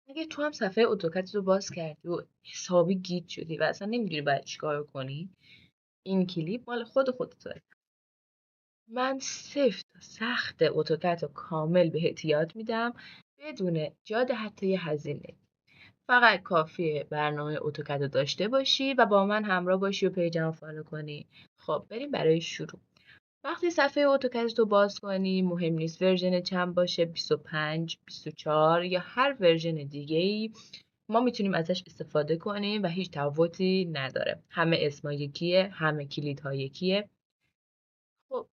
اگه تو هم صفحه اتوکد رو باز کردی و حسابی گیج شدی و اصلا نمیدونی باید چیکار کنی، این کلیپ مال خودته. من سفت سخت اتوکد رو کامل بهت یاد میدم بدون ایجاد حتی یه هزینه. فقط کافیه برنامه اتوکد رو داشته باشی و با من همراه باشی و پیجم رو فالو کنی. خب بریم برای شروع. وقتی صفحه اتوکد رو باز کنی مهم نیست ورژن چند باشه، 25 24 یا هر ورژن دیگه ای، ما میتونیم ازش استفاده کنیم و هیچ تفاوتی نداره. همه اسما یکیه، همه کلیدها یکیه. خب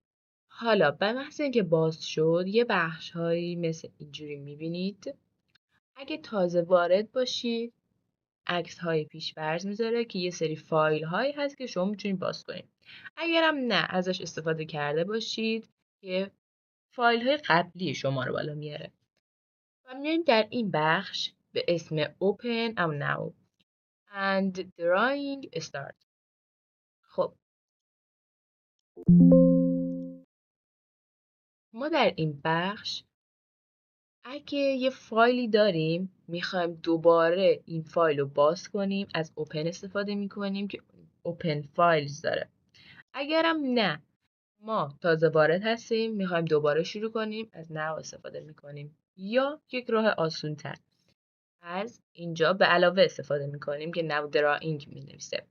حالا به محض اینکه باز شد یه بخش‌هایی مثل اینجوری می‌بینید. اگه تازه وارد باشید عکس‌های پیش‌فرض میذاره که یه سری فایل‌هایی هست که شما میتونید باز کنید. اگرم نه ازش استفاده کرده باشید که فایل‌های قبلی شما رو بالا میاره. و میایم در این بخش به اسم Open now and Drawing Start. خب ما در این بخش اگه یه فایلی داریم میخوایم دوباره این فایل رو باز کنیم از اوپن استفاده میکنیم که اوپن فایلز داره. اگرم نه ما تازه وارد هستیم میخوایم دوباره شروع کنیم از نو استفاده میکنیم یا یک راه آسون تر از اینجا به علاوه استفاده میکنیم که نو دراینگ مینویسه.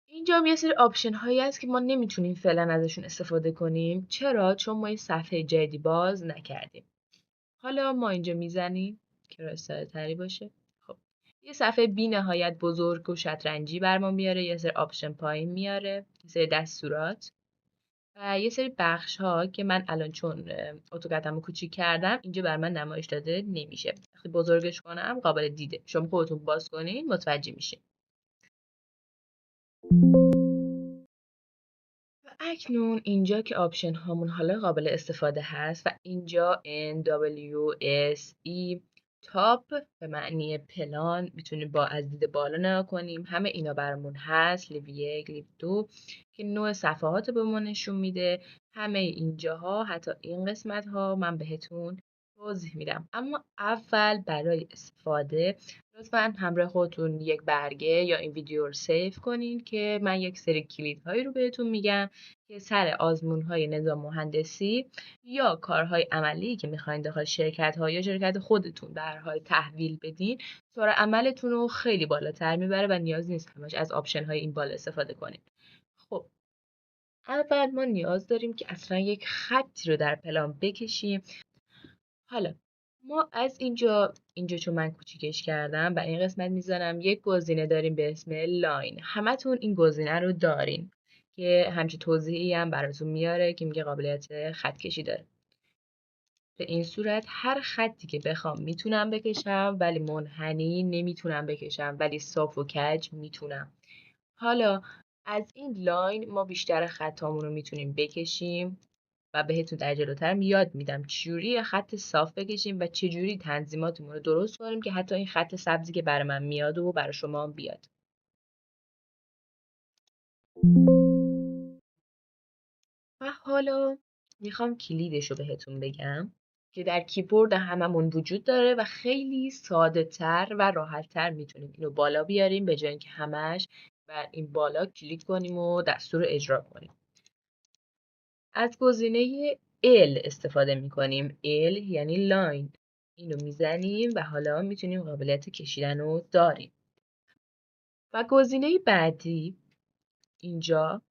اینجا هم یه سری آپشن هایی هست که ما نمیتونیم فعلا ازشون استفاده کنیم. چرا؟ چون ما این صفحه جدی باز نکردیم. حالا ما اینجا میزنیم که رساله تری باشه. خب یه صفحه بی نهایت بزرگ و شطرنجی برام میاره، یه سری آپشن پایین میاره، یه سری دستورات و یه سری بخش ها که من الان چون اتوکدمو کوچیک کردم اینجا بر من نمایش داده نمیشه. وقتی بزرگش کنم قابل دیده، شما خودتون باز کنین متوجه میشین. و اکنون اینجا که آپشن هامون حالا قابل استفاده هست و اینجا NWSE تاپ به معنی پلان، میتونیم با از دید بالا نگاه کنیم. همه اینا برامون هست. لیو 1 لیو 2 که نوع صفحات به ما نشون میده. همه اینجاها حتی این قسمت ها من بهتون توضیح میدم. اما اول برای استفاده لطفا همراه خودتون یک برگه یا این ویدیو رو سیو کنین که من یک سری کلیدهایی رو بهتون میگم که سر آزمون‌های نظام مهندسی یا کارهای عملی که میخواین داخل شرکت‌ها یا شرکت خودتون در حال تحویل بدین، سرعت عملتون رو خیلی بالاتر میبره و نیاز نیست همش از آپشن‌های این بالا استفاده کنید. خب اول ما نیاز داریم که اصلا یک خطی رو در پلان بکشیم. حالا ما از اینجا چون من کوچیکش کردم و این قسمت میذارم یک گزینه داریم به اسم لاین. همتون این گزینه رو دارین که همچین توضیحی هم براتون میاره که میگه قابلیت خط کشی داره. به این صورت هر خطی که بخوام میتونم بکشم ولی منحنی نمیتونم بکشم، ولی صاف و کج میتونم. حالا از این لاین ما بیشتر خطامون رو میتونیم بکشیم و بهتون در جلوتر یاد میدم چجوری خط صاف بکشیم و چجوری تنظیماتمون رو درست کنیم که حتی این خط سبزی که برای من میاد و برای شما هم بیاد. و حالا میخوام کلیدش رو بهتون بگم که در کیبورد هممون وجود داره و خیلی ساده تر و راحت تر میتونیم اینو بالا بیاریم به جای اینکه همش بر این بالا کلیک کنیم و دستور رو اجرا کنیم. از گزینه L استفاده میکنیم. L یعنی لاین. اینو میزنیم و حالا میتونیم قابلیت کشیدن رو داریم. و گزینه بعدی اینجا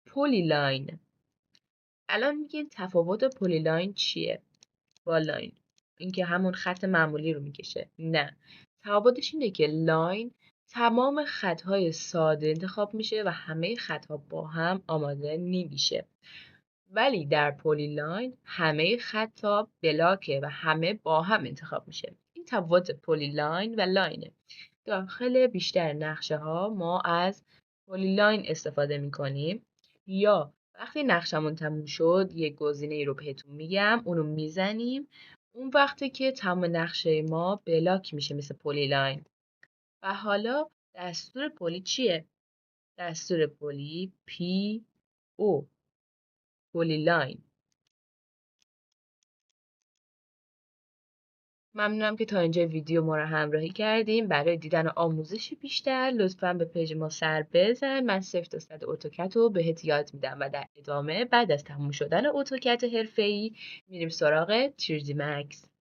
پلی لاین. الان میگین تفاوت پلی لاین چیه با لاین؟ اینکه همون خط معمولی رو میکشه؟ نه، تفاوتش اینه که لاین تمام خطهای ساده انتخاب میشه و همه خطها با هم آماده نمیشه، ولی در پلی لاین همه خطا بلاکه و همه با هم انتخاب میشه. این تفاوت پلی لاین و لاینه. داخل بیشتر نقشه ها ما از پلی لاین استفاده میکنیم یا وقتی نقشمون تموم شد یک گزینه ای رو بهتون میگم اونو میزنیم، اون وقتی که تمام نقشه ما بلاک میشه مثل پلی لاین. و حالا دستور پلی چیه؟ دستور پلی پی او، پلی لاین. ممنونم که تا اینجا ویدیو ما رو همراهی کردیم. برای دیدن آموزش بیشتر لطفاً به پیج ما سر بزن. من 0 تا 100 اتوکد رو بهت یاد میدم و در ادامه بعد از تموم شدن اتوکد حرفه‌ای میریم سراغ 3D Max.